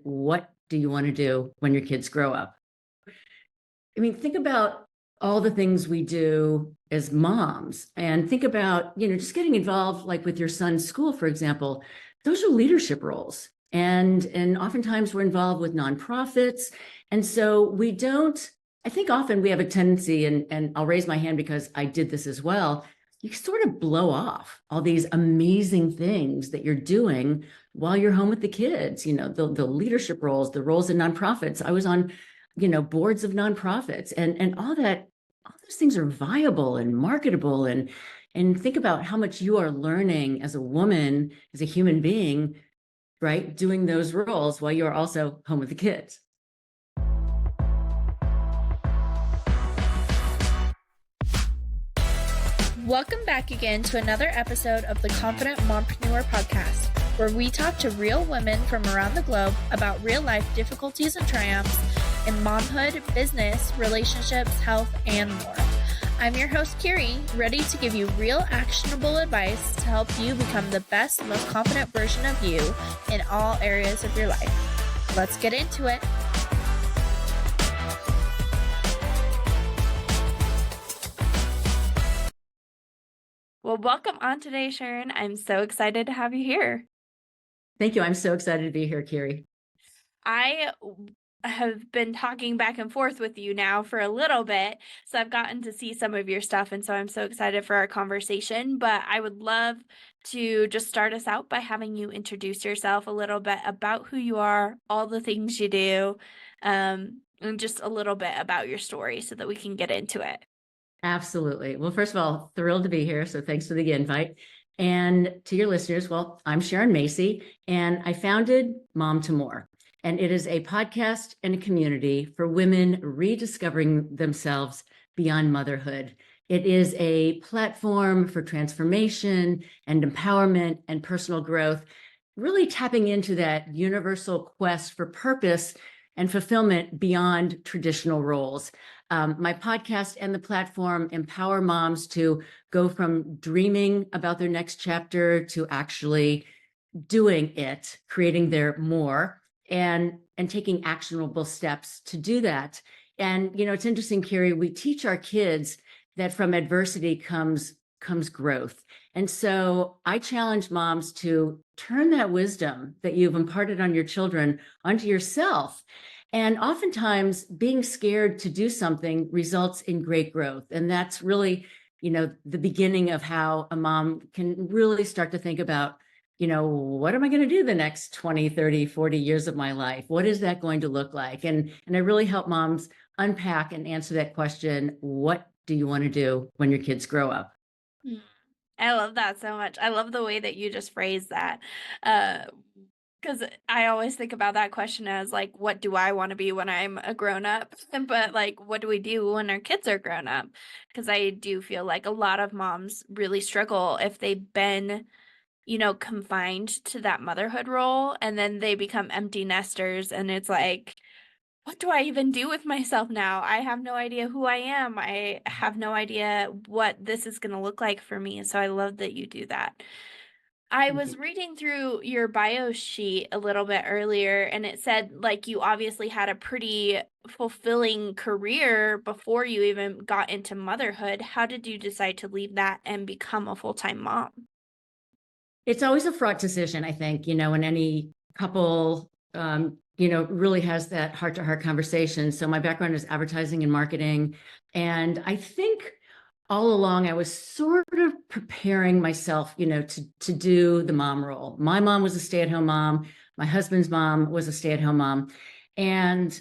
what do you want to do when your kids grow up? I mean, think about all the things we do as moms, and think about, just getting involved, like with your son's school, for example. Those are leadership roles. And oftentimes we're involved with nonprofits. And so we don't, I think often we have a tendency, and I'll raise my hand because I did this as well. You sort of blow off all these amazing things that you're doing while you're home with the kids, the leadership roles, the roles in nonprofits. I was on, boards of nonprofits, and all that, all those things are viable and marketable. And think about how much you are learning as a woman, as a human being, right? Doing those roles while you're also home with the kids. Welcome back again to another episode of the Confident Mompreneur podcast, where we talk to real women from around the globe about real life difficulties and triumphs in momhood, business, relationships, health, and more. I'm your host, Kyrie, ready to give you real actionable advice to help you become the best, most confident version of you in all areas of your life. Let's get into it. Well, welcome on today, Sharon. I'm so excited to have you here. Thank you. I'm so excited to be here, Kyrie. I have been talking back and forth with you now for a little bit, so I've gotten to see some of your stuff, and so I'm so excited for our conversation. But I would love to just start us out by having you introduce yourself a little bit about who you are, all the things you do, and just a little bit about your story so that we can get into it. Absolutely. Well, first of all, thrilled to be here. So thanks for the invite. And to your listeners, well, I'm Sharon Macey, and I founded Mom to More. And it is a podcast and a community for women rediscovering themselves beyond motherhood. It is a platform for transformation and empowerment and personal growth, really tapping into that universal quest for purpose and fulfillment beyond traditional roles. My podcast and the platform empower moms to go from dreaming about their next chapter to actually doing it, creating their more, and taking actionable steps to do that. And, it's interesting, Kyrie, we teach our kids that from adversity comes growth. And so I challenge moms to turn that wisdom that you've imparted on your children onto yourself. And oftentimes being scared to do something results in great growth. And that's really, the beginning of how a mom can really start to think about, what am I going to do the next 20, 30, 40 years of my life? What is that going to look like? And I really help moms unpack and answer that question. What do you want to do when your kids grow up? I love that so much. I love the way that you just phrased that. Because I always think about that question as like, what do I want to be when I'm a grown up? But like, what do we do when our kids are grown up? Because I do feel like a lot of moms really struggle if they've been, confined to that motherhood role, and then they become empty nesters, and it's like, what do I even do with myself now? I have no idea who I am. I have no idea what this is going to look like for me. So I love that you do that. I was reading through your bio sheet a little bit earlier, and it said like you obviously had a pretty fulfilling career before you even got into motherhood. How did you decide to leave that and become a full-time mom? It's always a fraught decision, I think, when any couple, really has that heart-to-heart conversation. So my background is advertising and marketing. And I think all along I was sort of preparing myself, to do the mom role. My mom was a stay-at-home mom. My husband's mom was a stay-at-home mom. And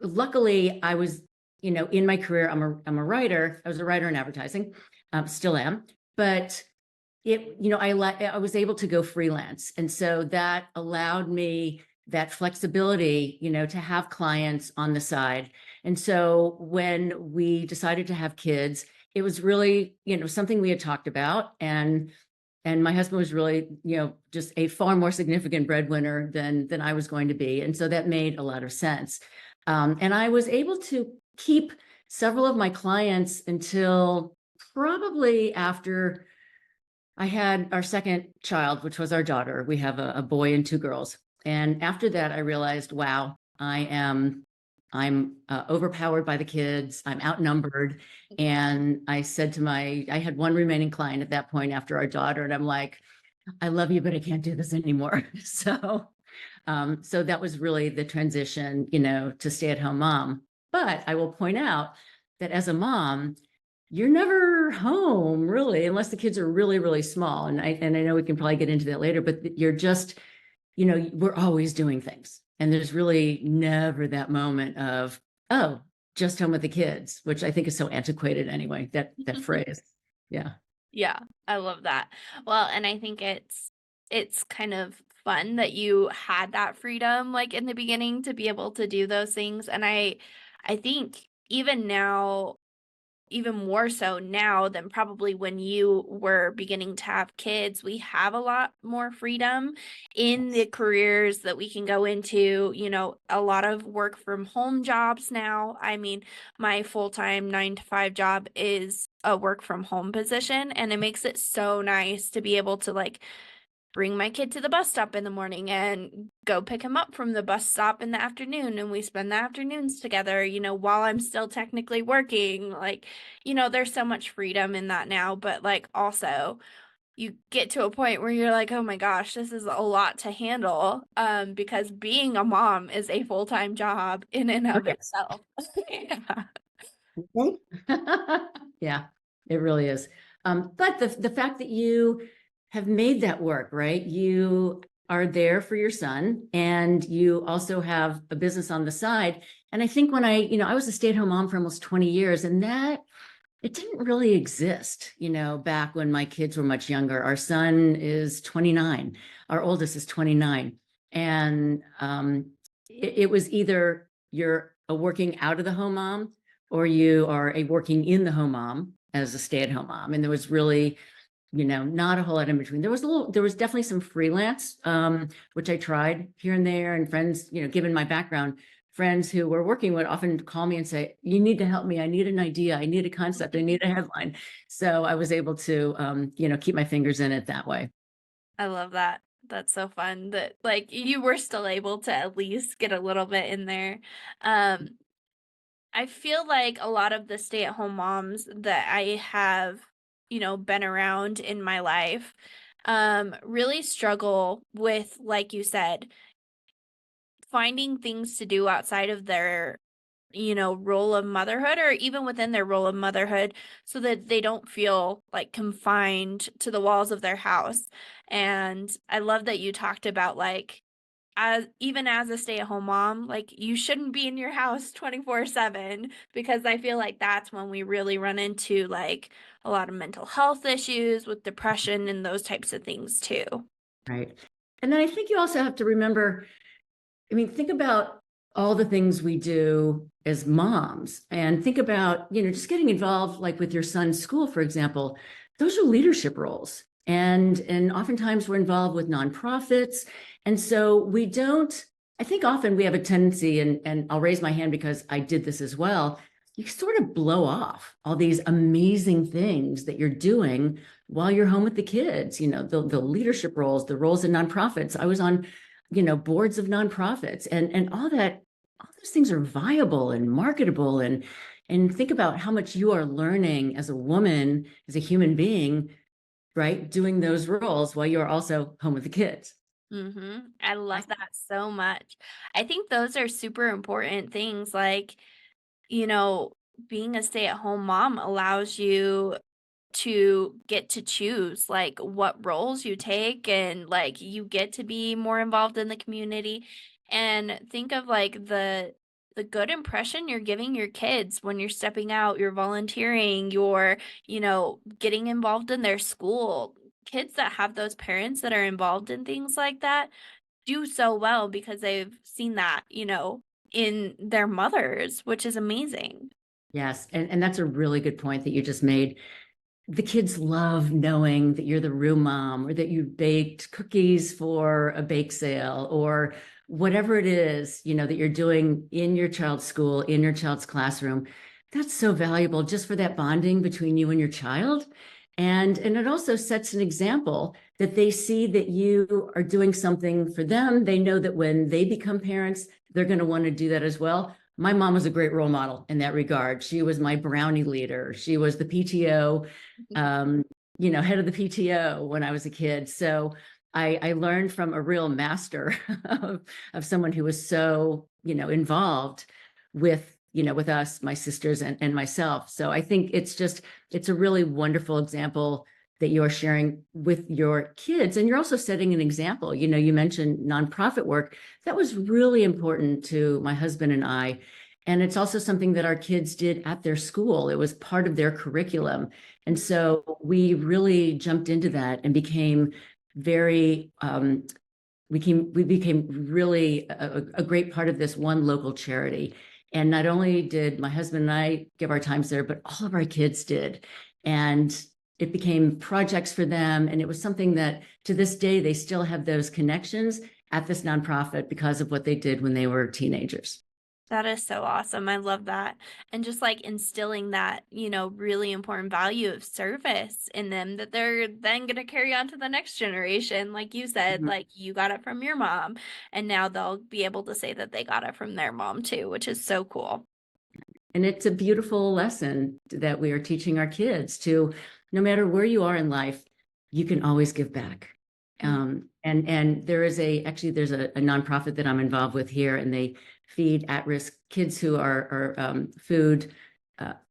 luckily I was, in my career, I'm a writer. I was a writer in advertising, still am. But I was able to go freelance. And so that allowed me that flexibility, to have clients on the side. And so when we decided to have kids, it was really, something we had talked about. And my husband was really, just a far more significant breadwinner than I was going to be. And so that made a lot of sense. And I was able to keep several of my clients until probably after I had our second child, which was our daughter. We have a boy and two girls. And after that, I realized, wow, I'm overpowered by the kids. I'm outnumbered. And I said to I had one remaining client at that point after our daughter, and I'm like, I love you, but I can't do this anymore. So that was really the transition, to stay-at-home mom. But I will point out that as a mom, you're never home really, unless the kids are really, really small. And I know we can probably get into that later, but you're just, we're always doing things. And there's really never that moment of, oh, just home with the kids, which I think is so antiquated anyway, that phrase. Yeah. Yeah, I love that. Well, and I think it's kind of fun that you had that freedom like in the beginning to be able to do those things. And I think even now, even more so now than probably when you were beginning to have kids, we have a lot more freedom in the careers that we can go into, a lot of work from home jobs now. I mean, my full-time 9 to 5 job is a work from home position, and it makes it so nice to be able to like bring my kid to the bus stop in the morning and go pick him up from the bus stop in the afternoon, and we spend the afternoons together, while I'm still technically working. Like, there's so much freedom in that now, but like also you get to a point where you're like, oh my gosh, this is a lot to handle, because being a mom is a full-time job in and of itself. Yeah. Yeah, it really is. But the fact that you have made that work, right? You are there for your son, and you also have a business on the side. And I think when I was a stay-at-home mom for almost 20 years, and that it didn't really exist, back when my kids were much younger. Our son is 29, our oldest is 29. And it was either you're a working out of the home mom, or you are a working in the home mom as a stay-at-home mom. And there was really, not a whole lot in between. There was definitely some freelance, which I tried here and there, and friends, given my background, friends who were working would often call me and say, you need to help me. I need an idea. I need a concept. I need a headline. So I was able to, keep my fingers in it that way. I love that. That's so fun that like you were still able to at least get a little bit in there. Um, I feel like a lot of the stay-at-home moms that I have, been around in my life, really struggle with, like you said, finding things to do outside of their, role of motherhood, or even within their role of motherhood, so that they don't feel like confined to the walls of their house. And I love that you talked about like, as even as a stay-at-home mom, like you shouldn't be in your house 24/7, because I feel like that's when we really run into like a lot of mental health issues with depression and those types of things too. Right. And then I think you also have to remember, think about all the things we do as moms, and think about, just getting involved, like with your son's school, for example. Those are leadership roles. And oftentimes we're involved with nonprofits. And so I think often we have a tendency, and I'll raise my hand because I did this as well. You sort of blow off all these amazing things that you're doing while you're home with the kids, the leadership roles, the roles in nonprofits. I was on boards of nonprofits, and all those things are viable and marketable, and think about how much you are learning as a woman, as a human being, right? Doing those roles while you're also home with the kids. I love that so much. I think those are super important things. Like, you know, being a stay-at-home mom allows you to get to choose like what roles you take, and like you get to be more involved in the community, and think of like the good impression you're giving your kids when you're stepping out, you're volunteering, you're, getting involved in their school. Kids that have those parents that are involved in things like that do so well because they've seen that, in their mothers, which is amazing. Yes, and that's a really good point that you just made. The kids love knowing that you're the real mom, or that you baked cookies for a bake sale, or whatever it is, that you're doing in your child's school, in your child's classroom. That's so valuable just for that bonding between you and your child. And it also sets an example that they see that you are doing something for them. They know that when they become parents, they're going to want to do that as well. My mom was a great role model in that regard. She was my brownie leader. She was the PTO, head of the PTO when I was a kid. So I learned from a real master of someone who was so, involved with us, my sisters and myself. So I think it's a really wonderful example that you're sharing with your kids. And you're also setting an example. You mentioned nonprofit work. That was really important to my husband and I. And it's also something that our kids did at their school. It was part of their curriculum. And so we really jumped into that and became very, we became really a great part of this one local charity. And not only did my husband and I give our times there, but all of our kids did. And it became projects for them. And it was something that to this day, they still have those connections at this nonprofit because of what they did when they were teenagers. That is so awesome. I love that. And just like instilling that, really important value of service in them that they're then going to carry on to the next generation. Like you said, Mhm. like you got it from your mom, and now they'll be able to say that they got it from their mom too, which is so cool. And it's a beautiful lesson that we are teaching our kids to, no matter where you are in life, you can always give back. And there's a nonprofit that I'm involved with here, and they feed at-risk kids who are food.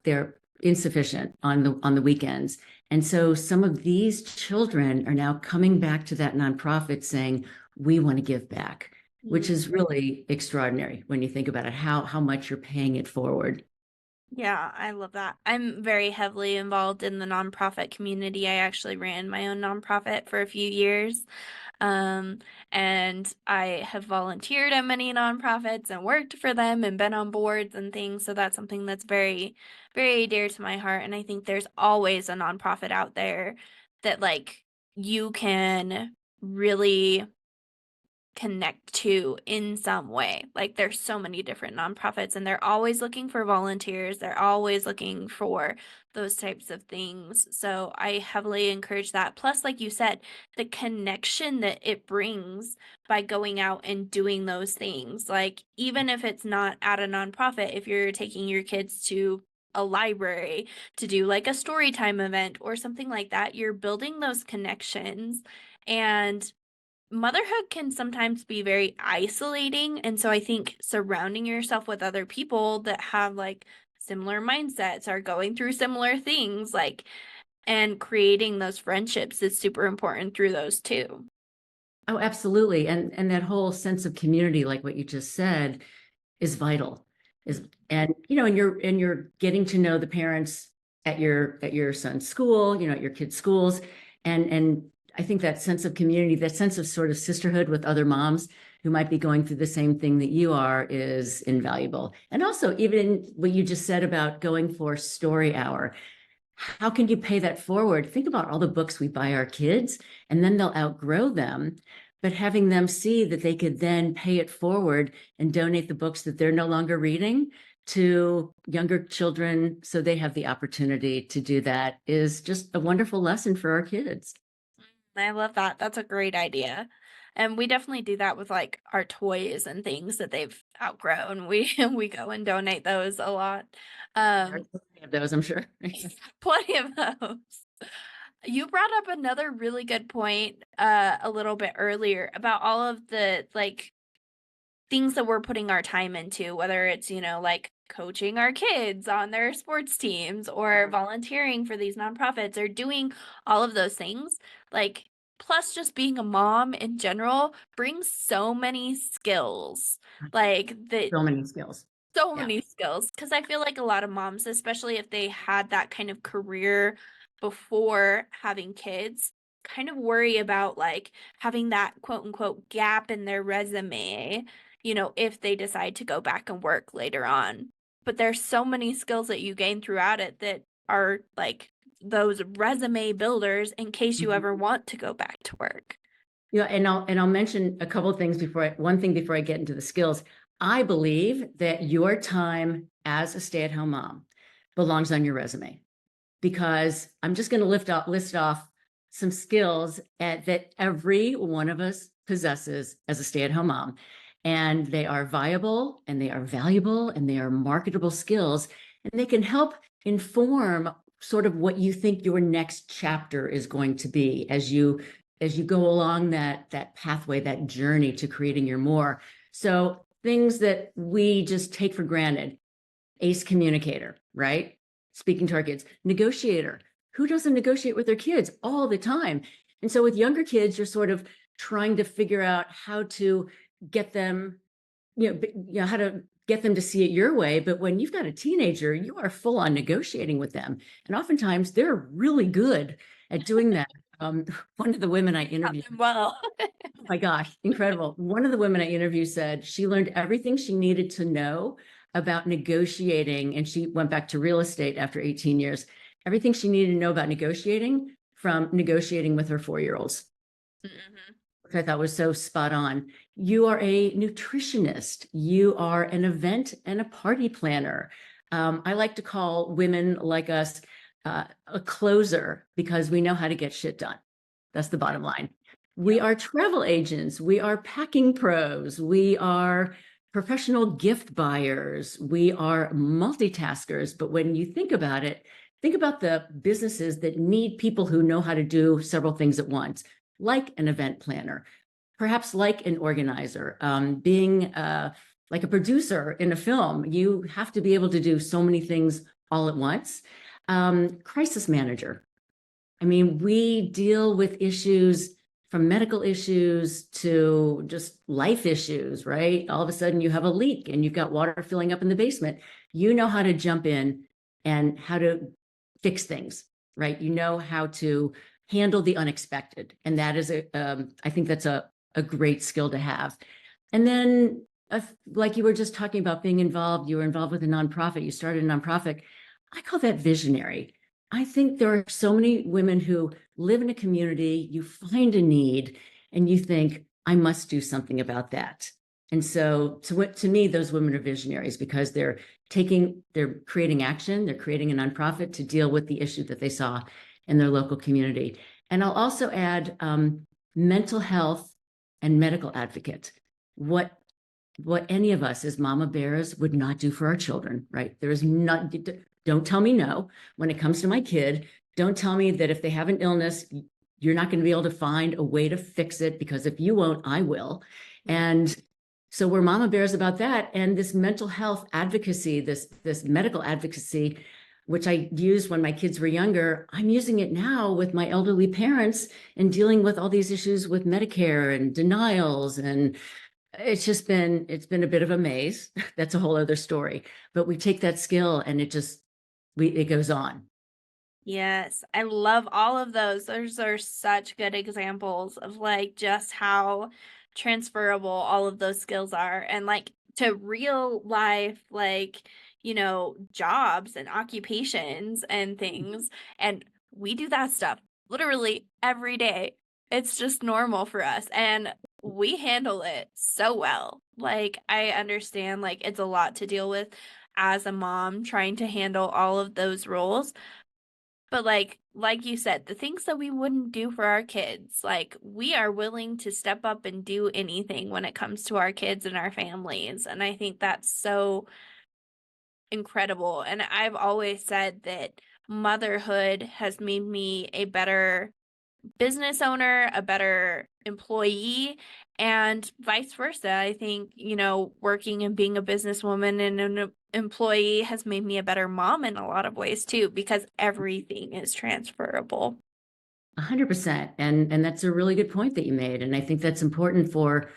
They're insufficient on the weekends. And so some of these children are now coming back to that nonprofit saying, we want to give back, which is really extraordinary when you think about it, how much you're paying it forward. Yeah, I love that. I'm very heavily involved in the nonprofit community. I actually ran my own nonprofit for a few years. Um, and I have volunteered at many nonprofits and worked for them and been on boards and things. So that's something that's very, very dear to my heart. And I think there's always a nonprofit out there that like you can really connect to in some way. Like there's so many different nonprofits and they're always looking for volunteers. They're always looking for those types of things. So I heavily encourage that. Plus, like you said, the connection that it brings by going out and doing those things. Like even if it's not at a nonprofit, if you're taking your kids to a library to do like a story time event or something like that, you're building those connections. And motherhood can sometimes be very isolating. And so I think surrounding yourself with other people that have like similar mindsets, are going through similar things, like, and creating those friendships is super important through those too. Oh, absolutely. And that whole sense of community, like what you just said, is vital. And you're getting to know the parents at your son's school, at your kids' schools. And I think that sense of community, that sense of sort of sisterhood with other moms who might be going through the same thing that you are is invaluable. And also, even what you just said about going for story hour, how can you pay that forward? Think about all the books we buy our kids, and then they'll outgrow them. But having them see that they could then pay it forward and donate the books that they're no longer reading to younger children so they have the opportunity to do that is just a wonderful lesson for our kids. I love that. That's a great idea. And we definitely do that with like our toys and things that they've outgrown. We go and donate those a lot. There's Um, plenty of those, I'm sure. plenty of those. You brought up another really good point a little bit earlier about all of the like things that we're putting our time into, whether it's, like coaching our kids on their sports teams or volunteering for these nonprofits or doing all of those things. Like, plus just being a mom in general brings so many skills. Like that So many skills. so Yeah. many skills, because I feel like a lot of moms, especially if they had that kind of career before having kids, kind of worry about like having that quote unquote gap in their resume, if they decide to go back and work later on. But there's so many skills that you gain throughout it that are like those resume builders in case you Mhm. ever want to go back to work. Yeah, and I'll mention a couple of things one thing before I get into the skills. I believe that your time as a stay-at-home mom belongs on your resume. because I'm just going to list off some skills that every one of us possesses as a stay-at-home mom. And they are viable and they are valuable and they are marketable skills, and they can help inform sort of what you think your next chapter is going to be as you go along that pathway, that journey to creating your more. So things that we just take for granted: ace communicator, right? Speaking to our kids. Negotiator. Who doesn't negotiate with their kids all the time? And so with younger kids, you're sort of trying to figure out how to get them, how to get them to see it your way. But when you've got a teenager, you are full on negotiating with them. And oftentimes they're really good at doing that. One of the women I interviewed, Well, oh my gosh, incredible. One of the women I interviewed said she learned everything she needed to know about negotiating. And she went back to real estate after 18 years. Everything she needed to know about negotiating from negotiating with her 4-year-olds. mhm. Which I thought was so spot on. You are a nutritionist. You are an event and a party planner. I like to call women like us a closer, because we know how to get shit done. That's the bottom line. We are travel agents. We are packing pros. We are professional gift buyers. We are multitaskers. But when you think about it, think about the businesses that need people who know how to do several things at once, like an event planner, perhaps like an organizer, being like a producer in a film. You have to be able to do so many things all at once. Crisis manager. I mean, we deal with issues, from medical issues to just life issues, right? All of a sudden you have a leak and you've got water filling up in the basement. You know how to jump in and how to fix things, right? You know how to handle the unexpected. And that is I think that's a great skill to have. And then like you were just talking about being involved, you were involved with a nonprofit, you started a nonprofit. I call that visionary. I think there are so many women who live in a community, you find a need and you think, I must do something about that. And so to me, those women are visionaries, because they're creating action, they're creating a nonprofit to deal with the issue that they saw in their local community. And I'll also add mental health and medical advocate. What any of us as mama bears would not do for our children, right? There is not, don't tell me no when it comes to my kid. Don't tell me that if they have an illness, you're not going to be able to find a way to fix it, because if you won't, I will. And so we're mama bears about that. And this mental health advocacy, this medical advocacy, which I used when my kids were younger, I'm using it now with my elderly parents and dealing with all these issues with Medicare and denials. And it's been a bit of a maze. That's a whole other story. But we take that skill and it goes on. Yes, I love all of those. Those are such good examples of like just how transferable all of those skills are, and like to real life, like, jobs and occupations and things. And we do that stuff literally every day. It's just normal for us and we handle it so well. Like, I understand, like, it's a lot to deal with as a mom trying to handle all of those roles. But like you said, the things that we wouldn't do for our kids, like, we are willing to step up and do anything when it comes to our kids and our families. And I think that's so incredible. And I've always said that motherhood has made me a better business owner, a better employee, and vice versa. I think, working and being a businesswoman and an employee has made me a better mom in a lot of ways too, because everything is transferable. 100%. And that's a really good point that you made. And I think that's important for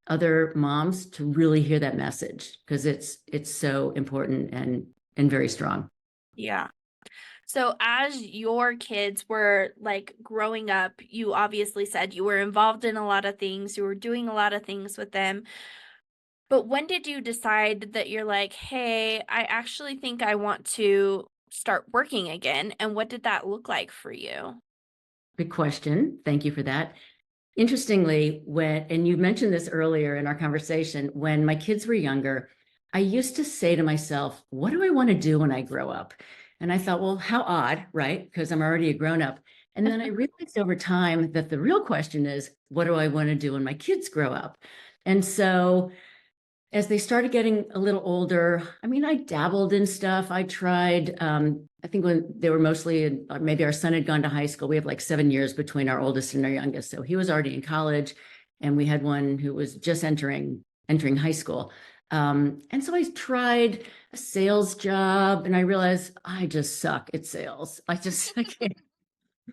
other moms to really hear that message, because it's so important and very strong. Yeah. So as your kids were like growing up, you obviously said you were involved in a lot of things, you were doing a lot of things with them. But when did you decide that you're like, hey, I actually think I want to start working again? And what did that look like for you? Good question. Thank you for that. Interestingly, and you mentioned this earlier in our conversation, when my kids were younger, I used to say to myself, what do I want to do when I grow up? And I thought, well, how odd, right? Because I'm already a grown up. And then I realized over time that the real question is, what do I want to do when my kids grow up? And so as they started getting a little older, I mean, I dabbled in stuff. I tried, I think when they were mostly, maybe our son had gone to high school. We have like 7 years between our oldest and our youngest. So he was already in college, and we had one who was just entering high school. And so I tried a sales job, and I realized I just suck at sales. I can't,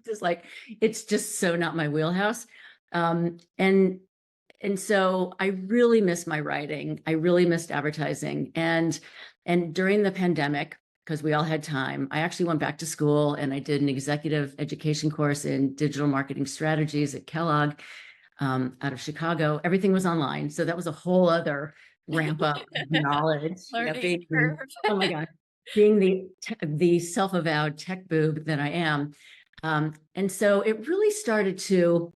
just like, it's just so not my wheelhouse. And so I really missed my writing. I really missed advertising. And during the pandemic, because we all had time, I actually went back to school and I did an executive education course in digital marketing strategies at Kellogg, out of Chicago. Everything was online. So that was a whole other ramp up of knowledge. Learning curve. Oh my God, being the self-avowed tech boob that I am. And so it really started to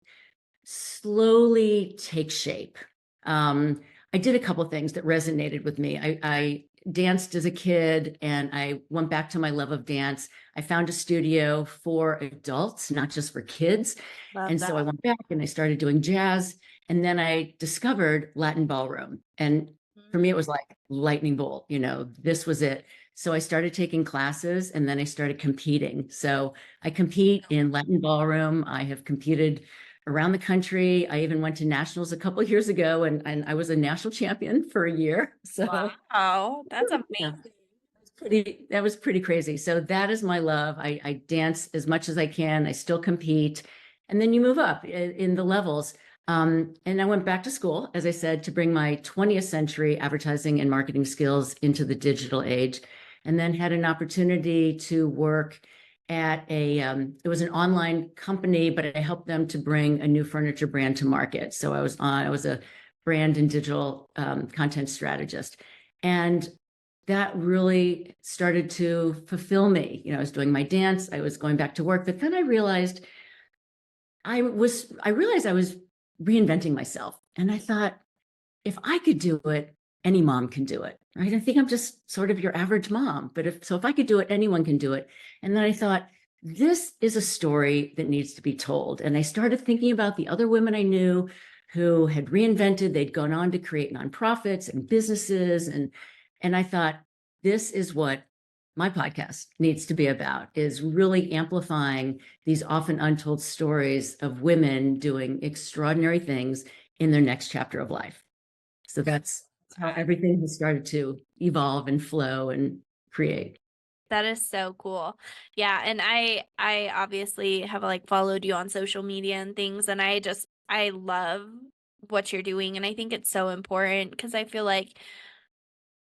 slowly take shape. I did a couple of things that resonated with me. I danced as a kid, and I went back to my love of dance. I found a studio for adults, not just for kids. Love And so I that. went back and I started doing jazz. And then I discovered Latin ballroom. And for me, it was like lightning bolt, this was it. So I started taking classes, and then I started competing. So I compete in Latin ballroom. I have competed around the country. I even went to nationals a couple of years ago, and I was a national champion for a year. So Wow, that's yeah, amazing. that was pretty crazy. So that is my love. I dance as much as I can. I still compete. And then you move up in the levels. And I went back to school, as I said, to bring my 20th century advertising and marketing skills into the digital age, and then had an opportunity to work at it was an online company, but I helped them to bring a new furniture brand to market. So I was a brand and digital content strategist. And that really started to fulfill me. I was doing my dance, I was going back to work, but then I realized I realized I was reinventing myself. And I thought, if I could do it, any mom can do it, right? I think I'm just sort of your average mom, but if I could do it, anyone can do it. And then I thought, this is a story that needs to be told. And I started thinking about the other women I knew who had reinvented. They'd gone on to create nonprofits and businesses. And I thought, this is what my podcast needs to be about, is really amplifying these often untold stories of women doing extraordinary things in their next chapter of life. So that's how everything has started to evolve and flow and create. That is so cool. Yeah, and I obviously have like followed you on social media and things, and I love what you're doing, and I think it's so important because I feel like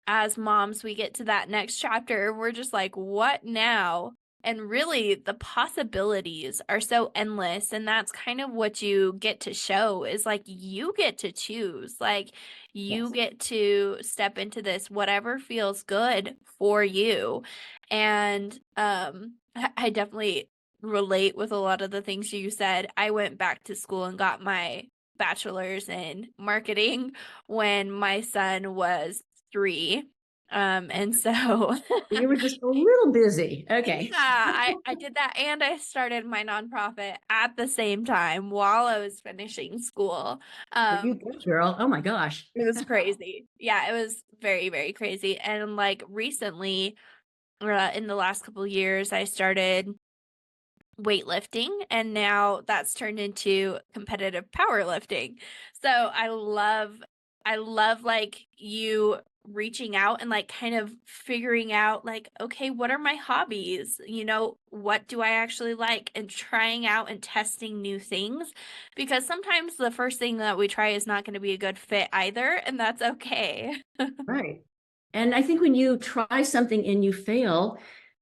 as moms we get to that next chapter, we're just like, what now? And really the possibilities are so endless, and that's kind of what you get to show is like you get to choose. Like you Yes. get to step into this whatever feels good for you. And I definitely relate with a lot of the things you said. I went back to school and got my bachelor's in marketing when my son was 3. And so You were just a little busy. Okay. yeah, I did that, and I started my nonprofit at the same time while I was finishing school. Well, you Um, go, girl. Oh my gosh. it was crazy. Yeah, it was very, very crazy. And like recently, in the last couple of years, I started weightlifting, and now that's turned into competitive powerlifting. So I love like you reaching out and like kind of figuring out like, okay, what are my hobbies? What do I actually like, and trying out and testing new things, because sometimes the first thing that we try is not going to be a good fit either, and that's okay. Right. And I think when you try something and you fail,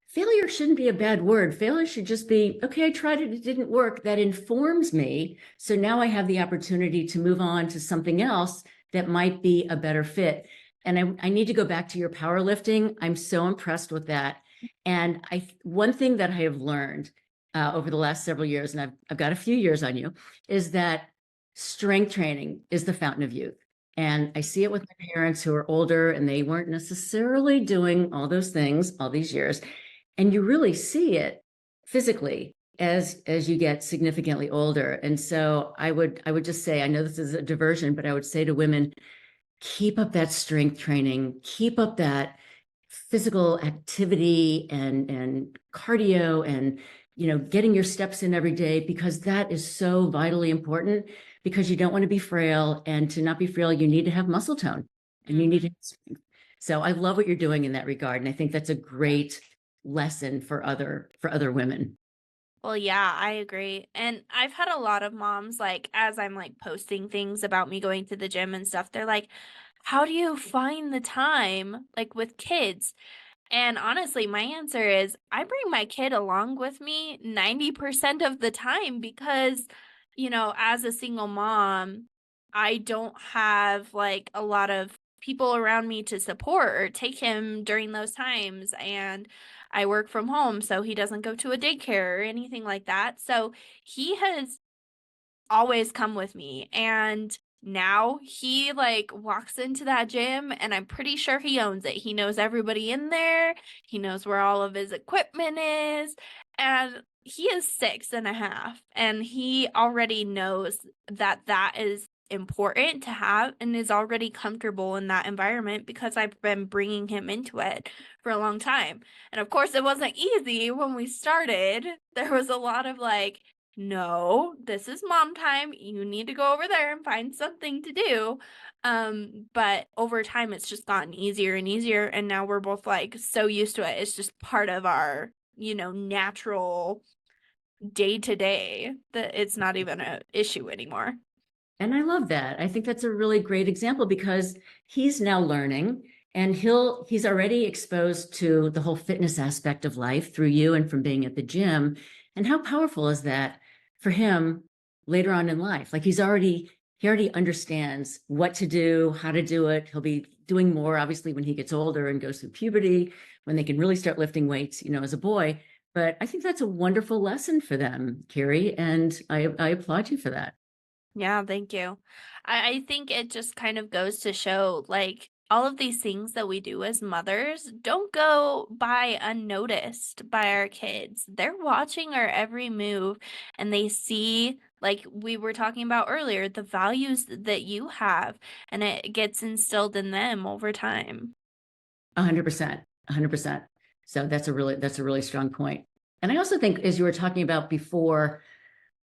failure shouldn't be a bad word. Failure should just be, okay, I tried it, it didn't work. That informs me. So now I have the opportunity to move on to something else that might be a better fit. And I need to go back to your powerlifting. I'm so impressed with that. And one thing that I have learned over the last several years, and I've got a few years on you, is that strength training is the fountain of youth. And I see it with my parents who are older, and they weren't necessarily doing all those things all these years. And you really see it physically as you get significantly older. And so I would just say, I know this is a diversion, but I would say to women, keep up that strength training, keep up that physical activity and cardio and getting your steps in every day, because that is so vitally important, because you don't want to be frail, and to not be frail you need to have muscle tone and you need to have strength. So I love what you're doing in that regard, and I think that's a great lesson for other women. Well, yeah, I agree. And I've had a lot of moms, like, as I'm like posting things about me going to the gym and stuff, they're like, how do you find the time, like, with kids? And honestly, my answer is I bring my kid along with me 90% of the time because, as a single mom, I don't have like a lot of people around me to support or take him during those times. And I work from home, so he doesn't go to a daycare or anything like that. So he has always come with me. And now he like walks into that gym and I'm pretty sure he owns it. He knows everybody in there. He knows where all of his equipment is. And he is 6.5 and he already knows that that is important to have and is already comfortable in that environment because I've been bringing him into it for a long time. And of course, it wasn't easy when we started. There was a lot of like, no, this is mom time. You need to go over there and find something to do. But over time, it's just gotten easier and easier. And now we're both like so used to it. It's just part of our, natural day to day that it's not even an issue anymore. And I love that. I think that's a really great example, because he's now learning, and he's already exposed to the whole fitness aspect of life through you and from being at the gym. And how powerful is that for him later on in life? Like he already understands what to do, how to do it. He'll be doing more obviously when he gets older and goes through puberty, when they can really start lifting weights, as a boy. But I think that's a wonderful lesson for them, Kyrie, and I applaud you for that. Yeah, thank you. I think it just kind of goes to show like all of these things that we do as mothers don't go by unnoticed by our kids. They're watching our every move and they see, like we were talking about earlier, the values that you have and it gets instilled in them over time. 100%, 100%. So that's a really strong point. And I also think, as you were talking about before,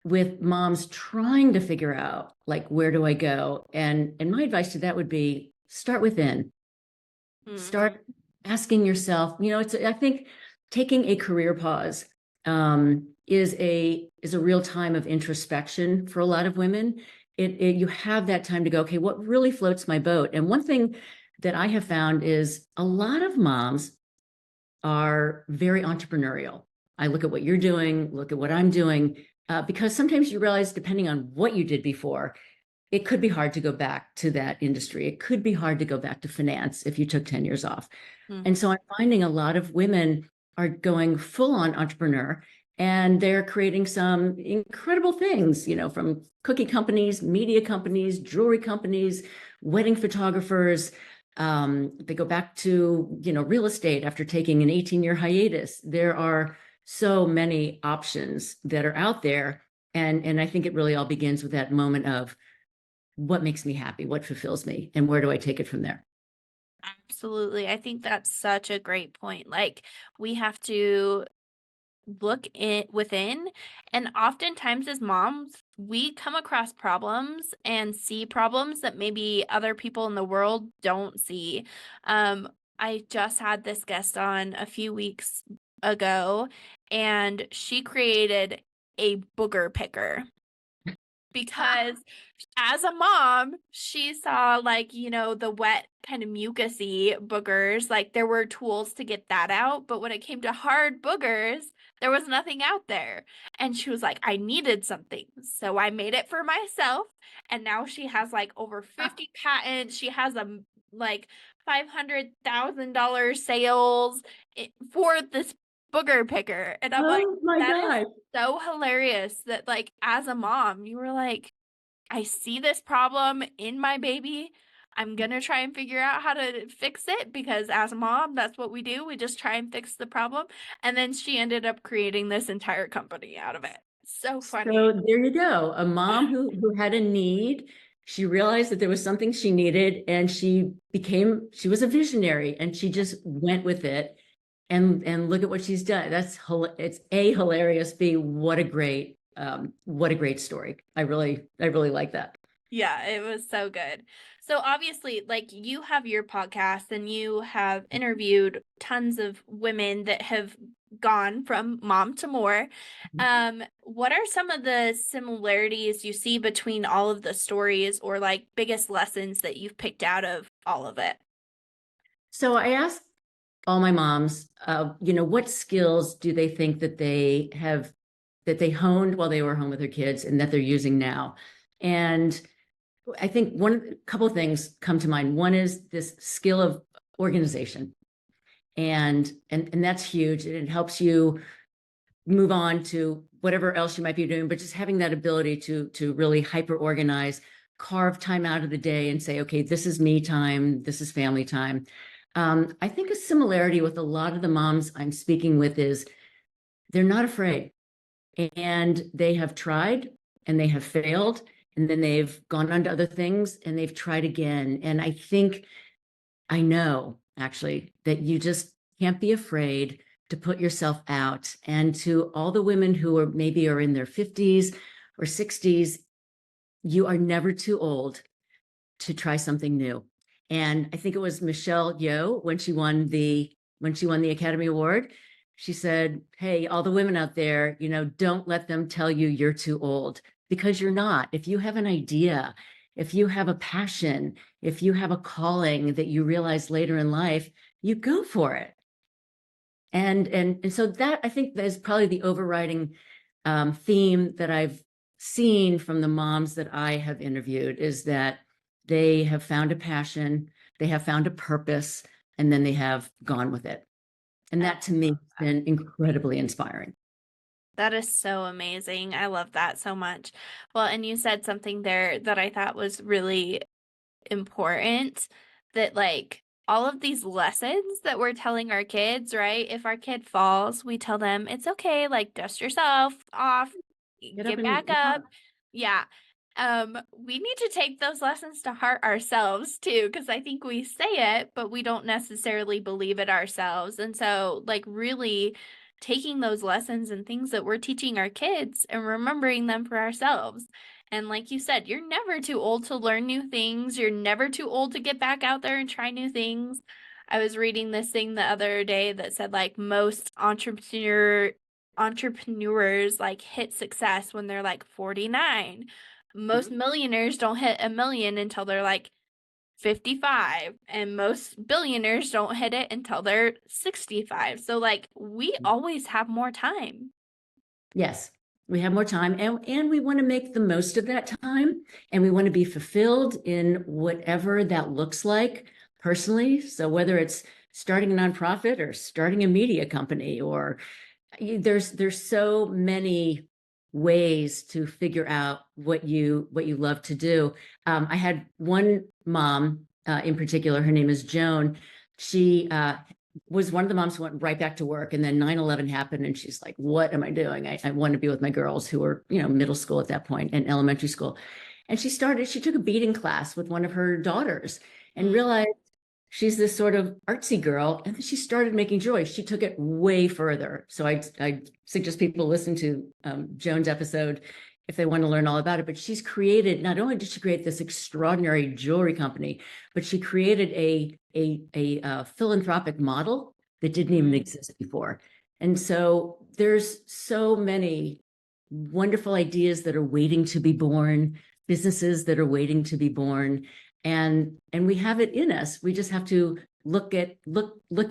with moms trying to figure out like, where do I go? And my advice to that would be, start within. Mhm. Start asking yourself, it's I think taking a career pause is a real time of introspection for a lot of women. You have that time to go, okay, what really floats my boat? And one thing that I have found is a lot of moms are very entrepreneurial. I look at what you're doing, look at what I'm doing, because sometimes you realize, depending on what you did before, it could be hard to go back to that industry. It could be hard to go back to finance if you took 10 years off. And Mhm. so I'm finding a lot of women are going full on entrepreneur, and they're creating some incredible things, from cookie companies, media companies, jewelry companies, wedding photographers. They go back to, real estate after taking an 18-year hiatus. There are so many options that are out there. And I think it really all begins with that moment of, what makes me happy, what fulfills me, and where do I take it from there? Absolutely. I think that's such a great point. Like we have to look in within, and oftentimes as moms we come across problems and see problems that maybe other people in the world don't see. um I just had this guest on a few weeks ago and she created a booger picker because as a mom, she saw like, the wet kind of mucusy boogers, like there were tools to get that out, but when it came to hard boogers, there was nothing out there. And she was like, I needed something. So I made it for myself. And now she has like over 50 patents. She has a like $500,000 sales for this booger picker. And I'm like, Oh my that is God. so hilarious that like as a mom, you were like, I see this problem in my baby. I'm going to try and figure out how to fix it because as a mom, that's what we do. We just try and fix the problem. And then she ended up creating this entire company out of it. So funny. So there you go. A mom who had a need. She realized that there was something she needed, and she was a visionary, and she just went with it. And look at what she's done. It's A, hilarious. B, what a great story. I really like that. Yeah, it was so good. So obviously, like you have your podcast and you have interviewed tons of women that have gone from mom to more. What are some of the similarities you see between all of the stories or like biggest lessons that you've picked out of all of it? So I asked all my moms, what skills do they think that they honed while they were home with their kids and that they're using now? And I think a couple of things come to mind. One is this skill of organization. And that's huge. And it helps you move on to whatever else you might be doing, but just having that ability to really hyper organize, carve time out of the day and say, okay, this is me time, this is family time. I think a similarity with a lot of the moms I'm speaking with is they're not afraid, and they have tried and they have failed, and then they've gone on to other things and they've tried again. And I know actually that you just can't be afraid to put yourself out. And to all the women who are in their 50s or 60s, you are never too old to try something new. And I think it was Michelle Yeoh when she won the Academy Award. She said, "Hey, all the women out there, don't let them tell you you're too old, because you're not. If you have an idea, if you have a passion, if you have a calling that you realize later in life, you go for it." And so that, I think, that is probably the overriding theme that I've seen from the moms that I have interviewed, is that they have found a passion, they have found a purpose, and then they have gone with it. And that to me has been incredibly inspiring. That is so amazing. I love that so much. Well, and you said something there that I thought was really important, that like all of these lessons that we're telling our kids, right? If our kid falls, we tell them it's okay, like dust yourself off, Get up get and back up. Yeah. We need to take those lessons to heart ourselves too, because I think we say it, but we don't necessarily believe it ourselves. And so, like, really taking those lessons and things that we're teaching our kids and remembering them for ourselves. And like you said, you're never too old to learn new things. You're never too old to get back out there and try new things. I was reading this thing the other day that said like most entrepreneurs like hit success when they're like 49. Most millionaires don't hit a million until they're like 55, and most billionaires don't hit it until they're 65. So like we always have more time. Yes, we have more time, and we want to make the most of that time, and we want to be fulfilled in whatever that looks like personally. So whether it's starting a nonprofit or starting a media company, or there's so many ways to figure out what you love to do. I had one mom in particular. Her name is Joan. She was one of the moms who went right back to work, and then 9/11 happened, and she's like, "What am I doing? I want to be with my girls who were middle school at that point and elementary school." And she took a beading class with one of her daughters and realized she's this sort of artsy girl, and then she started making jewelry. She took it way further. So I suggest people listen to Joan's episode if they want to learn all about it. But not only did she create this extraordinary jewelry company, but she created a philanthropic model that didn't even exist before. And so there's so many wonderful ideas that are waiting to be born, businesses that are waiting to be born, and we have it in us. We just have to look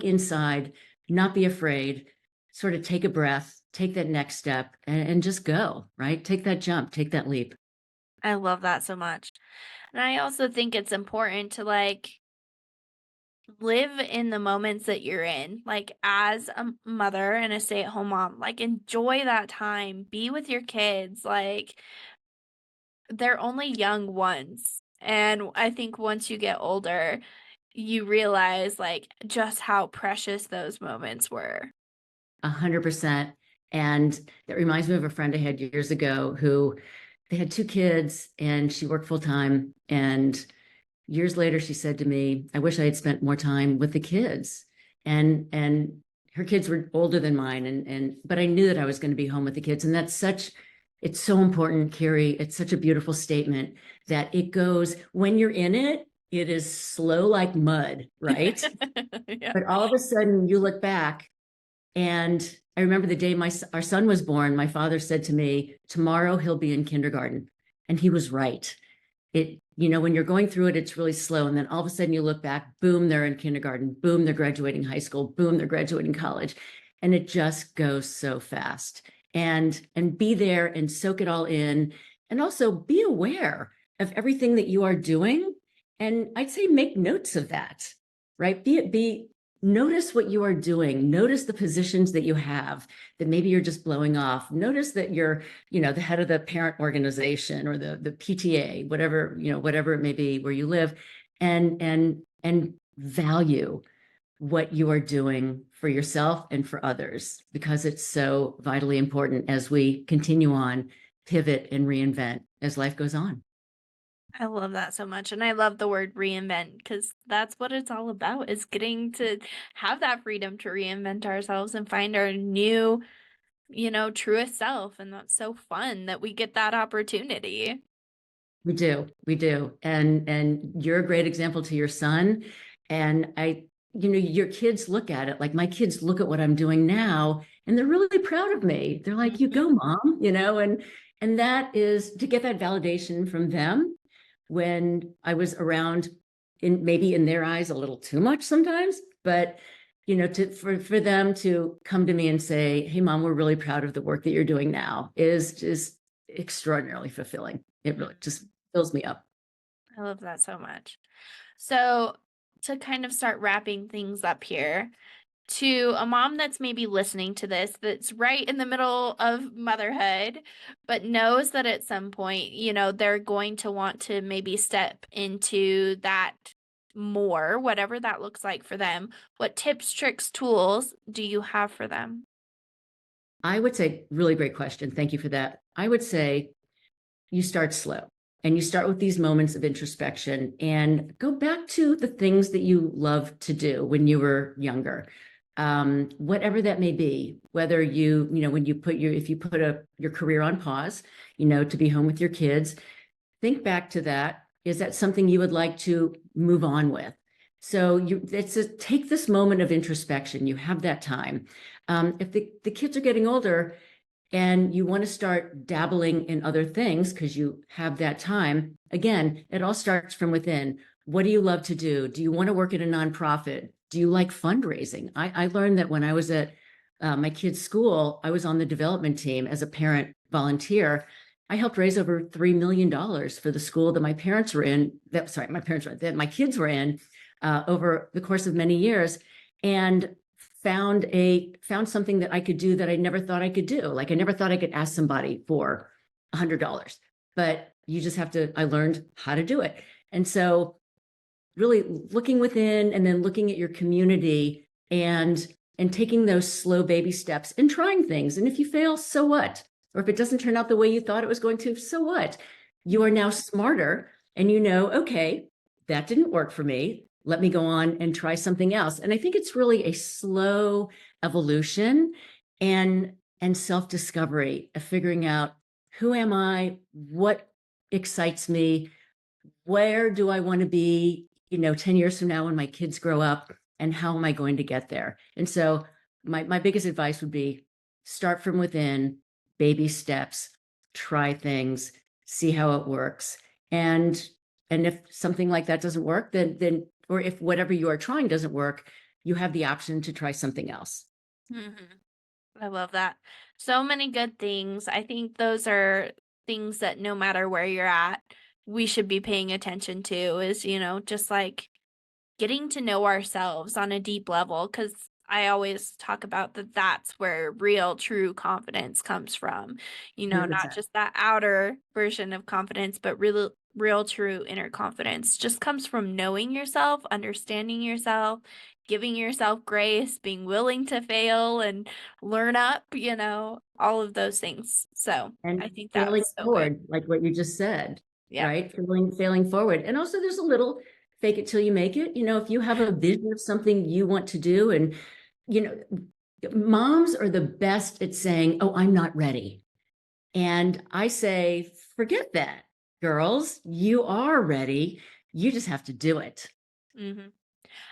inside, not be afraid, sort of take a breath, take that next step, and just go, right? Take that jump, take that leap. I love that so much. And I also think it's important to like live in the moments that you're in. Like as a mother and a stay-at-home mom, like enjoy that time, be with your kids. Like they're only young ones. And I think once you get older, you realize like just how precious those moments were. 100%. And that reminds me of a friend I had years ago who they had two kids and she worked full time. And years later, she said to me, I wish I had spent more time with the kids. And her kids were older than mine. But I knew that I was going to be home with the kids. And it's so important, Carrie. It's such a beautiful statement that it goes when you're in it, it is slow like mud, right? Yeah. But all of a sudden you look back and I remember the day our son was born, my father said to me, tomorrow he'll be in kindergarten. And he was right. When you're going through it, it's really slow. And then all of a sudden you look back, boom, they're in kindergarten, boom, they're graduating high school, boom, they're graduating college. And it just goes so fast. And be there and soak it all in. And also be aware of everything that you are doing. And I'd say make notes of that, right? Notice what you are doing. Notice the positions that you have that maybe you're just blowing off. Notice that you're, the head of the parent organization or the PTA, whatever it may be where you live, and value what you are doing for yourself and for others, because it's so vitally important as we continue on, pivot and reinvent as life goes on. I love that so much. And I love the word reinvent because that's what it's all about is getting to have that freedom to reinvent ourselves and find our new, truest self. And that's so fun that we get that opportunity. We do. And you're a great example to your son. And your kids look at it, like my kids look at what I'm doing now, and they're really proud of me. They're like, you go, mom, and that is to get that validation from them when I was around maybe in their eyes a little too much sometimes, but for them to come to me and say, hey mom, we're really proud of the work that you're doing now is just extraordinarily fulfilling. It really just fills me up. I love that so much. So, to kind of start wrapping things up here, to a mom that's maybe listening to this, that's right in the middle of motherhood, but knows that at some point, they're going to want to maybe step into that more, whatever that looks like for them. What tips, tricks, tools do you have for them? I would say, really great question. Thank you for that. I would say you start slow and you start with these moments of introspection and go back to the things that you loved to do when you were younger. Whatever that may be, whether when you if you put your career on pause, to be home with your kids, think back to that. Is that something you would like to move on with? So take this moment of introspection. You have that time. If the kids are getting older, and you want to start dabbling in other things because you have that time, again, it all starts from within. What do you love to do? Do you want to work at a nonprofit? Do you like fundraising? I learned that when I was at my kids' school, I was on the development team as a parent volunteer. I helped raise over $3 million for the school that my parents were in, that my kids were in over the course of many years. And found something that I could do that I never thought I could do. Like I never thought I could ask somebody for $100, but I learned how to do it. And so really looking within and then looking at your community and taking those slow baby steps and trying things. And if you fail, so what? Or if it doesn't turn out the way you thought it was going to, so what? You are now smarter and okay, that didn't work for me. Let me go on and try something else. And I think it's really a slow evolution and self-discovery of figuring out who am I, what excites me, where do I want to be, 10 years from now when my kids grow up, and how am I going to get there? And so my biggest advice would be start from within, baby steps, try things, see how it works. And if something like that doesn't work, then or if whatever you are trying doesn't work, you have the option to try something else. Mm-hmm. I love that. So many good things. I think those are things that no matter where you're at, we should be paying attention to is, just like getting to know ourselves on a deep level. Cause I always talk about that that's where real true confidence comes from, not 100%. just that outer version of confidence, but really real true inner confidence just comes from knowing yourself, understanding yourself, giving yourself grace, being willing to fail and learn up, all of those things. So And I think that failing was so good. forward, like what you just said, Yep. right? Failing forward. And also there's a little fake it till you make it. If you have a vision of something you want to do, and you know, moms are the best at saying, "Oh, I'm not ready." And I say, forget that, girls. You are ready. You just have to do it. hmm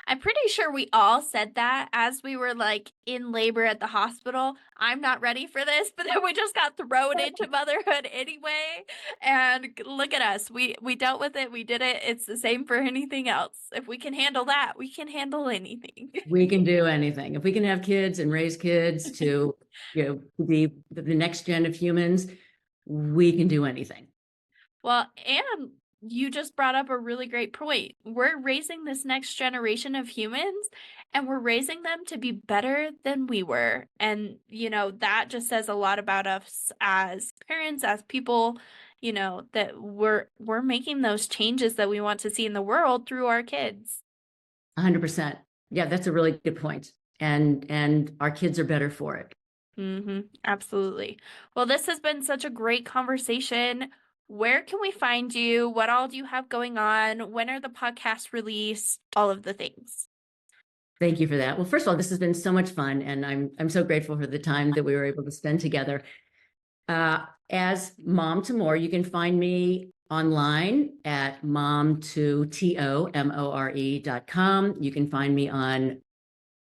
I'm pretty sure we all said that as we were like in labor at the hospital. I'm not ready for this, but then we just got thrown into motherhood anyway. And look at us. We dealt with it. We did it. It's the same for anything else. If we can handle that, we can handle anything. We can do anything. If we can have kids and raise kids to, be the next gen of humans, we can do anything. Well, and you just brought up a really great point. We're raising this next generation of humans and we're raising them to be better than we were. And, that just says a lot about us as parents, as people, that we're making those changes that we want to see in the world through our kids. 100%. Yeah, that's a really good point. And our kids are better for it. Absolutely. Well, this has been such a great conversation. Where can we find you? What all do you have going on? When are the podcasts released? All of the things. Thank you for that. Well, first of all, this has been so much fun, and I'm so grateful for the time that we were able to spend together. As Mom to More, you can find me online at momore.com. You can find me on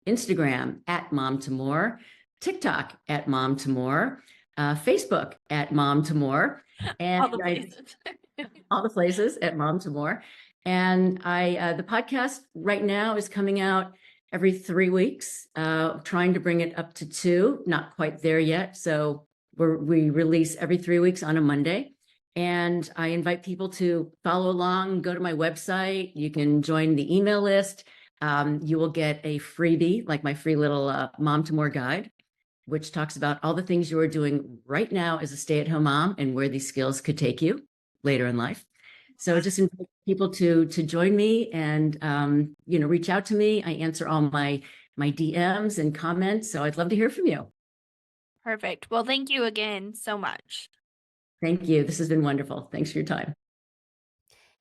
Instagram at Mom to More, TikTok at Mom to More, Facebook at Mom to More, and All the places. all the places at Mom to More. And the podcast right now is coming out every 3 weeks, trying to bring it up to 2, not quite there yet. So we release every 3 weeks on a Monday. And I invite people to follow along, go to my website. You can join the email list. You will get a freebie, like my free little Mom to More guide, which talks about all the things you are doing right now as a stay-at-home mom and where these skills could take you later in life. So just invite people to join me and reach out to me. I answer all my DMs and comments. So I'd love to hear from you. Perfect. Well, thank you again so much. Thank you. This has been wonderful. Thanks for your time.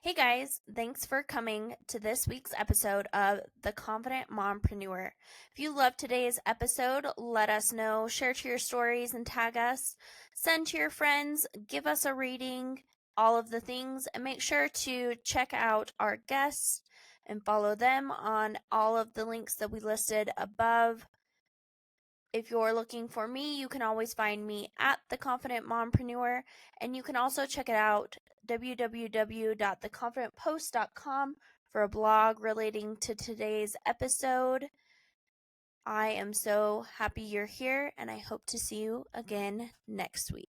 Hey guys, thanks for coming to this week's episode of The Confident Mompreneur. If you loved today's episode, let us know, share to your stories and tag us, send to your friends, give us a rating, all of the things, and make sure to check out our guests and follow them on all of the links that we listed above. If you're looking for me, you can always find me at The Confident Mompreneur, and you can also check it out www.theconfidentpost.com for a blog relating to today's episode. I am so happy you're here, and I hope to see you again next week.